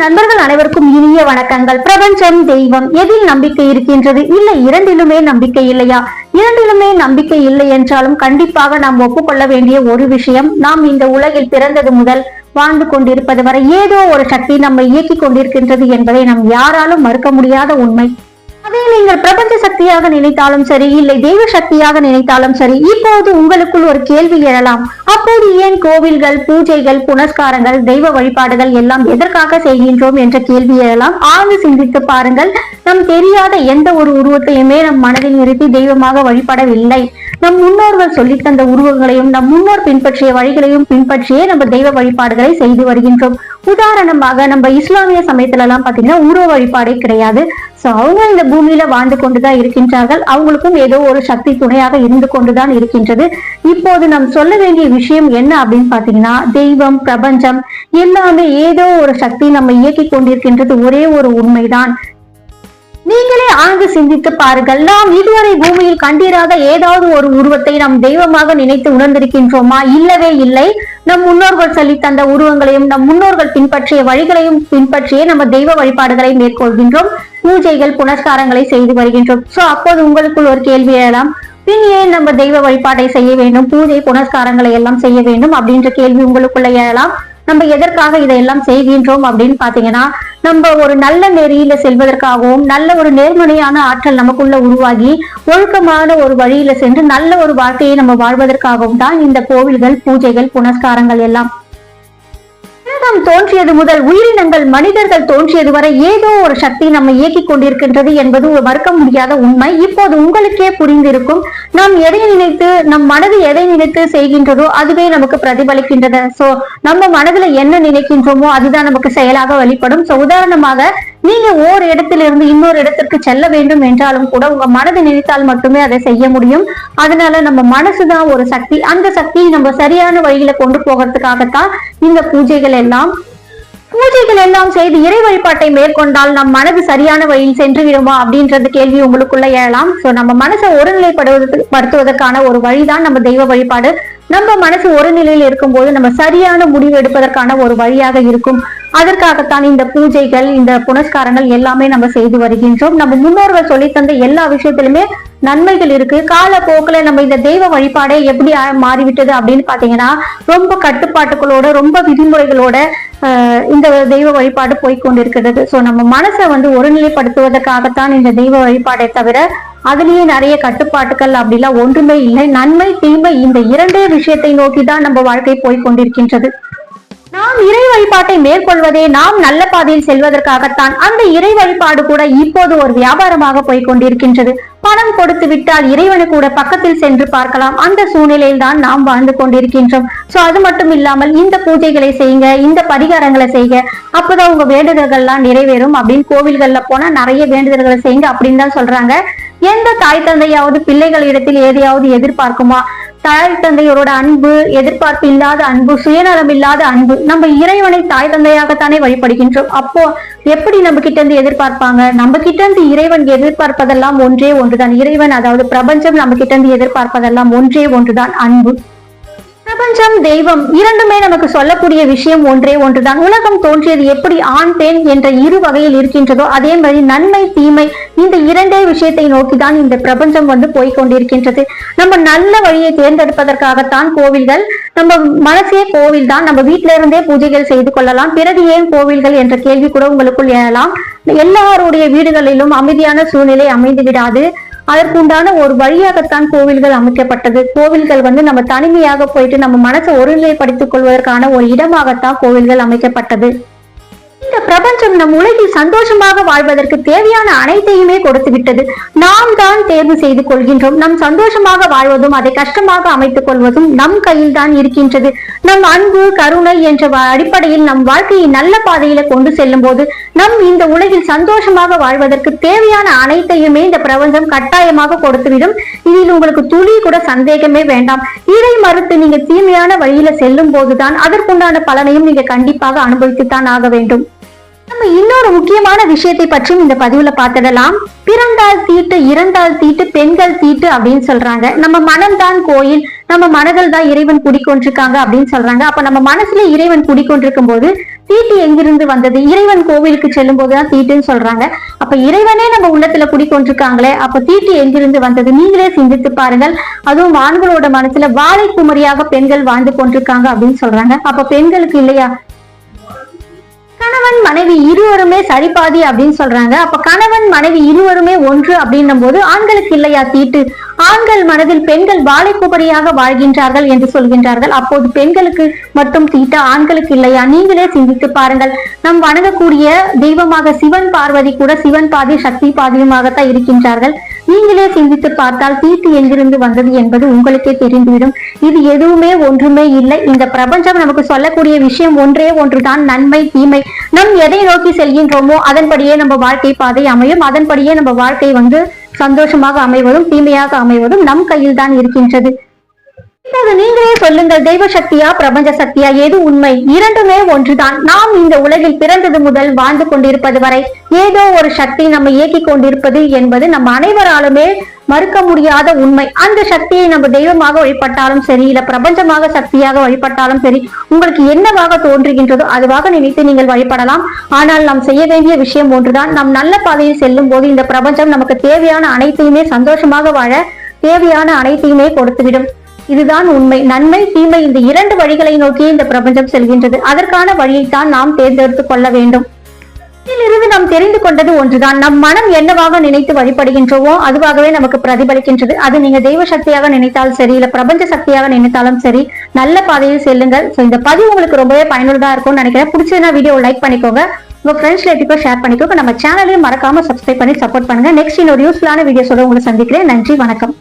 நண்பர்கள் அனைவருக்கும் இனிய வணக்கங்கள். பிரபஞ்சம், தெய்வம், எதில் நம்பிக்கை இருக்கின்றது? இல்லை, இரண்டிலுமே நம்பிக்கை இல்லையா? இரண்டிலுமே நம்பிக்கை இல்லை என்றாலும் கண்டிப்பாக நாம் ஒப்புக்கொள்ள வேண்டிய ஒரு விஷயம், நாம் இந்த உலகில் பிறந்தது முதல் வாழ்ந்து கொண்டிருப்பது வரை ஏதோ ஒரு சக்தி நம்மை இயக்கி கொண்டிருக்கின்றது என்பதை நாம் யாராலும் மறுக்க முடியாத உண்மை. அதை நீங்கள் பிரபஞ்ச சக்தியாக நினைத்தாலும் சரி, இல்லை தெய்வ சக்தியாக நினைத்தாலும் சரி, இப்போது உங்களுக்குள் ஒரு கேள்வி எழலாம். அப்போது ஏன் கோவில்கள், பூஜைகள், புனஸ்காரங்கள், தெய்வ வழிபாடுகள் எல்லாம் எதற்காக செய்கின்றோம் என்ற கேள்வி எழலாம். ஆழ்ந்து சிந்தித்து பாருங்கள். நம் தெரியாத எந்த ஒரு உருவத்தையுமே நம் மனதில் நிறுத்தி தெய்வமாக வழிபடவில்லை. நம் முன்னோர்கள் சொல்லித்தந்த உருவங்களையும் நம் முன்னோர் பின்பற்றிய வழிகளையும் பின்பற்றியே நம்ம தெய்வ வழிபாடுகளை செய்து வருகின்றோம். உதாரணமாக நம்ம இஸ்லாமிய சமயத்துல எல்லாம் பாத்தீங்கன்னா உருவ வழிபாடே கிடையாது. சோ அவங்க இந்த பூமியில வாழ்ந்து கொண்டுதான் இருக்கின்றார்கள். அவங்களுக்கும் ஏதோ ஒரு சக்தி துணையாக இருந்து கொண்டுதான் இருக்கின்றது. இப்போது நாம் சொல்ல வேண்டிய விஷயம் என்ன அப்படின்னு பாத்தீங்கன்னா, தெய்வம், பிரபஞ்சம் எல்லாமே ஏதோ ஒரு சக்தி நம்ம இயக்கி கொண்டிருக்கின்றது. ஒரே ஒரு உண்மைதான். நீங்களே ஆழ்ந்து சிந்தித்து பாருங்கள். நாம் இதுவரை பூமியில் கண்டிராத ஏதாவது ஒரு உருவத்தை நாம் தெய்வமாக நினைத்து உணர்ந்திருக்கின்றோமா? இல்லவே இல்லை. நம் முன்னோர்கள் சொல்லி தந்த உருவங்களையும் நம் முன்னோர்கள் பின்பற்றிய வழிகளையும் பின்பற்றியே நம்ம தெய்வ வழிபாடுகளை மேற்கொள்கின்றோம். பூஜைகள், புனஸ்காரங்களை செய்து வருகின்றோம். சோ அப்போது உங்களுக்குள் ஒரு கேள்வி எழலாம், பின் ஏன் நம்ம தெய்வ வழிபாட்டை செய்ய வேண்டும், பூஜை புனஸ்காரங்களை எல்லாம் செய்ய வேண்டும் அப்படின்ற கேள்வி உங்களுக்குள்ள எழலாம். நம்ம எதற்காக இதையெல்லாம் செய்கின்றோம் அப்படின்னு பாத்தீங்கன்னா, நம்ம ஒரு நல்ல நெறியில செல்வதற்காகவும், நல்ல ஒரு நேர்மறையான ஆற்றல் நமக்குள்ள உருவாகி ஒழுக்கமான ஒரு வழியில சென்று நல்ல ஒரு வாழ்க்கையை நம்ம வாழ்வதற்காகவும் தான் இந்த கோவில்கள், பூஜைகள், புனஸ்காரங்கள் எல்லாம். உலகம் தோன்றியது முதல் உயிரினங்கள், மனிதர்கள் தோன்றியது வரை ஏதோ ஒரு சக்தி நம்ம இயக்கி கொண்டிருக்கின்றது என்பது மறுக்க முடியாத உண்மை. இப்போது உங்களுக்கே புரிந்திருக்கும், நாம் எதை நினைத்து, நம் மனது எதை நினைத்து செய்கின்றதோ அதுவே நமக்கு பிரதிபலிக்கின்றது. சோ நம்ம மனதுல என்ன நினைக்கின்றோமோ அதுதான் நமக்கு செயலாக வெளிப்படும். சோ உதாரணமாக, நீங்க ஓர் இடத்திலிருந்து இன்னொரு இடத்திற்கு செல்ல வேண்டும் என்றாலும் கூட உங்க மனது நினைத்தால் மட்டுமே அதை செய்ய முடியும். அதனால நம்ம மனசுதான் ஒரு சக்தி. அந்த சக்தியை நம்ம சரியான வழியில கொண்டு போகிறதுக்காகத்தான் இந்த பூஜைகள் எல்லாம் செய்து இறை வழிபாட்டை மேற்கொண்டால் நம் மனது சரியான வழியில் சென்று விடுமா அப்படின்றது கேள்வி உங்களுக்குள்ள எழலாம். சோ நம்ம மனசை ஒருநிலைப்படுத்துவதற்கான ஒரு வழிதான் நம்ம தெய்வ வழிபாடு. நம்ம மனசு ஒரு நிலையில் இருக்கும் போது நம்ம சரியான முடிவு எடுப்பதற்கான ஒரு வழியாக இருக்கும். அதற்காகத்தான் இந்த பூஜைகள், இந்த புனஸ்காரங்கள் எல்லாமே நம்ம செய்து வருகின்றோம். நம்ம முன்னோர்கள் சொல்லி தந்த எல்லா விஷயத்திலுமே நன்மைகள் இருக்கு. காலப்போக்கில் நம்ம இந்த தெய்வ வழிபாடே எப்படி மாறிவிட்டது அப்படின்னு பாத்தீங்கன்னா, ரொம்ப கட்டுப்பாட்டுகளோட, ரொம்ப விதிமுறைகளோட இந்த தெய்வ வழிபாடு போய்கொண்டிருக்கிறது. சோ நம்ம மனசை ஒருநிலைப்படுத்துவதற்காகத்தான் இந்த தெய்வ வழிபாடை தவிர அதுலயே நிறைய கட்டுப்பாட்டுகள் அப்படிலாம் ஒன்றுமே இல்லை. நன்மை, தீமை இந்த இரண்டே விஷயத்தை நோக்கிதான் நம்ம வாழ்க்கை போய்கொண்டிருக்கின்றது. நாம் இறை வழிபாட்டை மேற்கொள்வதே நாம் நல்ல பாதையில் செல்வதற்காகத்தான். அந்த இறை வழிபாடு கூட இப்போது ஒரு வியாபாரமாக போய்கொண்டிருக்கின்றது. பணம் கொடுத்து விட்டால் இறைவனை கூட பக்கத்தில் சென்று பார்க்கலாம். அந்த சூழ்நிலையில் தான் நாம் வாழ்ந்து கொண்டிருக்கின்றோம். சோ அது மட்டும் இல்லாமல் இந்த பூஜைகளை செய்யுங்க, இந்த பரிகாரங்களை செய்யுங்க, அப்பதான் உங்க வேண்டுதல்கள் எல்லாம் நிறைவேறும் அப்படின்னு கோவில்கள்ல போனா நிறைய வேண்டுதல்களை செய்யுங்க அப்படின்னு தான் சொல்றாங்க. எந்த தாய் தந்தையாவது பிள்ளைகளிடத்தில் எதையாவது எதிர்பார்க்குமா? தாய் தந்தையரோட அன்பு, எதிர்பார்ப்பு இல்லாத அன்பு, சுயநலம் இல்லாத அன்பு. நம்ம இறைவனை தாய் தந்தையாகத்தானே வழிபடுகின்றோம். அப்போ எப்படி நம்ம கிட்ட இருந்து எதிர்பார்ப்பாங்க? நம்ம கிட்ட இருந்து இறைவன் எதிர்பார்ப்பதெல்லாம் ஒன்றே ஒன்றுதான். இறைவன் அதாவது பிரபஞ்சம் நம்ம கிட்ட இருந்து எதிர்பார்ப்பதெல்லாம் ஒன்றே ஒன்றுதான், அன்பு. பிரபஞ்சம், தெய்வம் இரண்டுமே நமக்கு சொல்லக்கூடிய விஷயம் ஒன்றே ஒன்றுதான். உலகம் தோன்றியது எப்படி ஆண் பெண் என்ற இரு வகையில் இருக்கின்றதோ அதே மாதிரி நன்மை, தீமை இந்த இரண்டே விஷயத்தை நோக்கிதான் இந்த பிரபஞ்சம் போய்கொண்டிருக்கின்றது. நம்ம நல்ல வழியை தேர்ந்தெடுப்பதற்காகத்தான் கோவில்கள். நம்ம மனசே கோவில் தான். நம்ம வீட்டில இருந்தே பூஜைகள் செய்து கொள்ளலாம். பிறகு ஏன் கோவில்கள் என்ற கேள்வி கூட உங்களுக்குள் எழலாம். எல்லாருடைய வீடுகளிலும் அமைதியான சூழ்நிலை அமைந்து விடாது. அதற்குண்டான ஒரு வழியாகத்தான் கோவில்கள் அமைக்கப்பட்டது. கோவில்கள் நம்ம தனிமையாக போயிட்டு நம்ம மனசை ஒருநிலைப்படுத்திக் கொள்வதற்கான ஒரு இடமாகத்தான் கோவில்கள் அமைக்கப்பட்டது. இந்த பிரபஞ்சம் நம் உலகில் சந்தோஷமாக வாழ்வதற்கு தேவையான அனைத்தையுமே கொடுத்து விட்டது. நாம் தான் தேர்வு செய்து கொள்கின்றோம். நம் சந்தோஷமாக வாழ்வதும் அதை கஷ்டமாக அமைத்துக் கொள்வதும் நம் கையில் தான் இருக்கின்றது. நம் அன்பு, கருணை என்ற அடிப்படையில் நம் வாழ்க்கையை நல்ல பாதையில கொண்டு செல்லும் போது நம் இந்த உலகில் சந்தோஷமாக வாழ்வதற்கு தேவையான அனைத்தையுமே இந்த பிரபஞ்சம் கட்டாயமாக கொடுத்துவிடும். இதில் உங்களுக்கு துளி கூட சந்தேகமே வேண்டாம். இதை மறுத்து நீங்க தீமையான வழியில செல்லும் போதுதான் அதற்குண்டான பலனையும் நீங்க கண்டிப்பாக அனுபவித்துத்தான் ஆக வேண்டும். நம்ம இன்னொரு முக்கியமான விஷயத்தை பற்றியும் இந்த பதிவுல பார்த்துடலாம். பிறந்தால் தீட்டு, இறந்தால் தீட்டு, பெண்கள் தீட்டு அப்படின்னு சொல்றாங்க. நம்ம மனம்தான் கோயில், நம்ம மனதில் தான் இறைவன் குடிக்கொண்டிருக்காங்க அப்படின்னு சொல்றாங்க. அப்ப நம்ம மனசுல இறைவன் குடிக்கொண்டிருக்கும் போது தீட்டு எங்கிருந்து வந்தது? இறைவன் கோவிலுக்கு செல்லும் போதுதான் தீட்டுன்னு சொல்றாங்க. அப்ப இறைவனே நம்ம உள்ளத்துல குடிக்கொண்டிருக்காங்களே, அப்ப தீட்டு எங்கிருந்து வந்தது? நீங்களே சிந்தித்து பாருங்கள். அதுவும் ஆண்களோட மனசுல வாழை குமரியாக பெண்கள் வாழ்ந்து கொண்டிருக்காங்க அப்படின்னு சொல்றாங்க. அப்ப பெண்களுக்கு இல்லையா? கணவன் மனைவி இருவருமே சரிபாதி அப்படின்னு சொல்றாங்க. அப்ப கணவன் மனைவி இருவருமே ஒன்று அப்படின்னும் போது ஆண்களுக்கு இல்லையா தீட்டு? ஆண்கள் மனதில் பெண்கள் வாழைக்குபடியாக வாழ்கின்றார்கள் என்று சொல்கின்றார்கள். அப்போது பெண்களுக்கு மட்டும் தீட்டா, ஆண்களுக்கு இல்லையா? நீங்களே சிந்தித்து பாருங்கள். நம் வணங்கக்கூடிய தெய்வமாக சிவன் பார்வதி கூட சிவன் பாதி சக்தி பாதியுமாகத்தான் இருக்கின்றார்கள். நீங்களே சிந்தித்து பார்த்தால் தீட்டு எங்கிருந்து வந்தது என்பது உங்களுக்கே தெரிந்துவிடும். இது எதுவுமே ஒன்றுமே இல்லை. இந்த பிரபஞ்சம் நமக்கு சொல்லக்கூடிய விஷயம் ஒன்றே ஒன்றுதான், நன்மை தீமை. நம் எதை நோக்கி செல்கின்றோமோ அதன்படியே நம்ம வாழ்க்கை பாதை அமையும். அதன்படியே நம்ம வாழ்க்கை சந்தோஷமாக அமைவதும் தீமையாக அமைவதும் நம் கையில் தான் இருக்கின்றது. நீங்களே சொல்லுங்கள், தெய்வ சக்தியா பிரபஞ்ச சக்தியா எது உண்மை? இரண்டுமே ஒன்றுதான். நாம் இந்த உலகில் பிறந்தது முதல் வாழ்ந்து கொண்டிருப்பது வரை ஏதோ ஒரு சக்தி நம்ம இயக்கி கொண்டிருப்பது என்பது நம்ம அனைவராலுமே மறுக்க முடியாத உண்மை. அந்த சக்தியை நம்ம தெய்வமாக வழிபட்டாலும் சரி, இல்ல பிரபஞ்சமாக சக்தியாக வழிபட்டாலும் சரி, உங்களுக்கு என்னவாக தோன்றுகின்றதோ அதுவாக நினைத்து நீங்கள் வழிபடலாம். ஆனால் நாம் செய்ய வேண்டிய விஷயம் ஒன்றுதான். நாம் நல்ல பாதையில் செல்லும் போது இந்த பிரபஞ்சம் நமக்கு தேவையான அனைத்தையுமே, சந்தோஷமாக வாழ தேவையான அனைத்தையுமே கொடுத்துவிடும். இதுதான் உண்மை. நன்மை தீமை இந்த இரண்டு வழிகளை நோக்கி இந்த பிரபஞ்சம் செல்கின்றது. அதற்கான வழியைத்தான் நாம் தேர்ந்தெடுத்துக் கொள்ள வேண்டும். இதிலிருந்து நாம் தெரிந்து கொண்டது ஒன்றுதான், நம் மனம் என்னவாக நினைத்து வழிபடுகின்றோமோ அதுவாகவே நமக்கு பிரதிபலிக்கின்றது. அது நீங்க தெய்வ சக்தியாக நினைத்தாலும் சரி, இல்ல பிரபஞ்ச சக்தியாக நினைத்தாலும் சரி, நல்ல பாதையில் செல்லுங்கள். இந்த பதிவு உங்களுக்கு ரொம்பவே பயனுள்ளதா இருக்கும்னு நினைக்கிறேன். பிடிச்சதுன்னா வீடியோ லைக் பண்ணிக்கோங்க, உங்க ஃப்ரெண்ட்ஸ் ரிலேட்டிவ்க்கு ஷேர் பண்ணிக்கோங்க. நம்ம சேனலையும் மறக்காம சப்ஸ்கிரைப் பண்ணி சப்போர்ட் பண்ணுங்க. நெக்ஸ்ட் இன்னொரு யூஸ்ஃபுல்லான வீடியோஸோட உங்களை சந்திக்கிறேன். நன்றி, வணக்கம்.